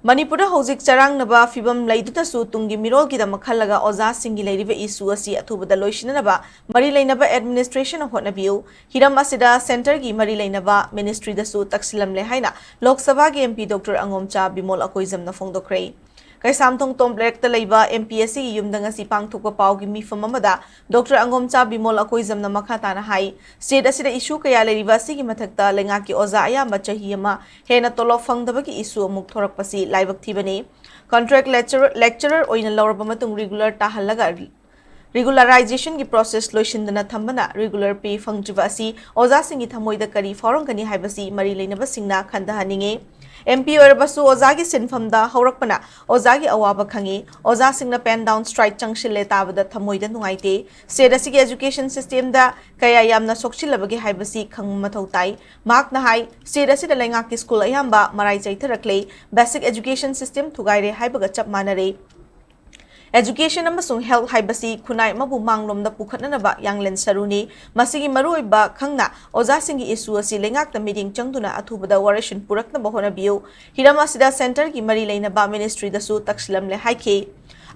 Manipur hojik Charangnaba Fibam Laidutasu Tungi Mirol Gida Makalaga Oza Singi Ladiva Isuasi Athubada Loisinnaba Leinaba Administration of Hotnabiyu Hiram Asida Center Gi Leinaba Ministry Dasu Taksilam Lehaina Lok Sabha MP Dr. Angomcha Bimol Akoizam na Fongdokray Kaisam Tong Tom Black the Laiba MPSC Yumdanga Sipang Tuka Pau Gimi Famamada Dr. Angomcha Bimol Akoizam na Makatana Hai State Asida issue Kaya Lariva Sigi Matakta Lengaki Oza Ayamba Chahiyama Hena Tolo Fangdabaki issue Muktorak Pasi Live Activity Contract lecturer Oina Laura Bamatung regular Tahalaga Regularization की process Loisinnaba thambana regular pay fangjiba asi oza singi thamoida kari forum kani haibasi mari leinaba singna khanda haninge MP orbasu oza gi sinfamda haurakpana oza gi awaba khangi oza singna pen down strike changshile tabada thamoida nungaite state asigi education system da kaya yamna sokchilabagi haibasi khang mathautai mark na hai state asida lenga ki school ayamba marai chaitharakle basic education system thugaire haibaga chap manare Education amasung health haibasi khunai mabu manglom da pukhatnaba yanglen saruni masigi maruiba khangna oza singi issue asi lengak ta meeting changduna athubada waration purakna Hotnabiyu Hiram Asida Center ki Leinaba Ministry dasu taksilam le haike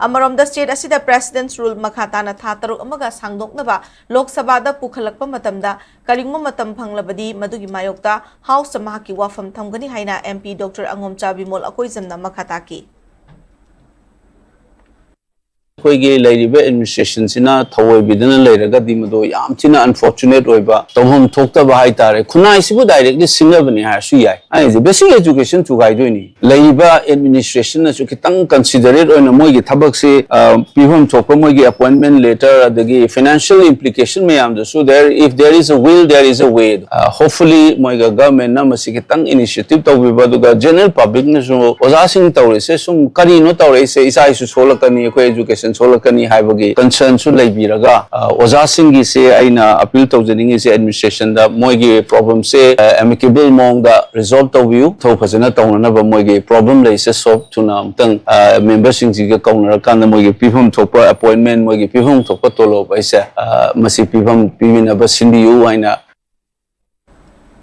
Amarom da state asida president's rule makhatana thataruk amaga sangdoknaba Lok Sabha da pukhalakpa matamda karingma matam phanglabadi madugi mayokta house samahaki wafam thamgani haina MP Dr. Angomcha Bimol Akoizamna makhataki Koigi Ladiba administration sina Tawai Bidana Laraga Dimado Yamtina unfortunate Oiba Tomhom Tokta Bahaitare Kuna Isibu directly singer Bani Hashuyai. I the basic education to Gaiduni. Laiba administration as you can consider it on a Mogi Tabaxi Pihum Tokomogi appointment letter the financial implication may am so there if there is a will there is a way. Hopefully Moiga government Namasikitang initiative to Vibaduga general public was asking Taurese some Karino Taurese is I should solakani education solakani haibagi concern su laibiraga oza singi se aina appeal tawjaning se administration da moigi problem se amicable mong da resolve tawbiu tho phajana tawna ba moigi problem lai se solve tuna amtang member sing ji ga kaunara kan moigi pihum thopa appointment moigi pihum thopa tolo ba se masi pihum pimina ba sindiu aina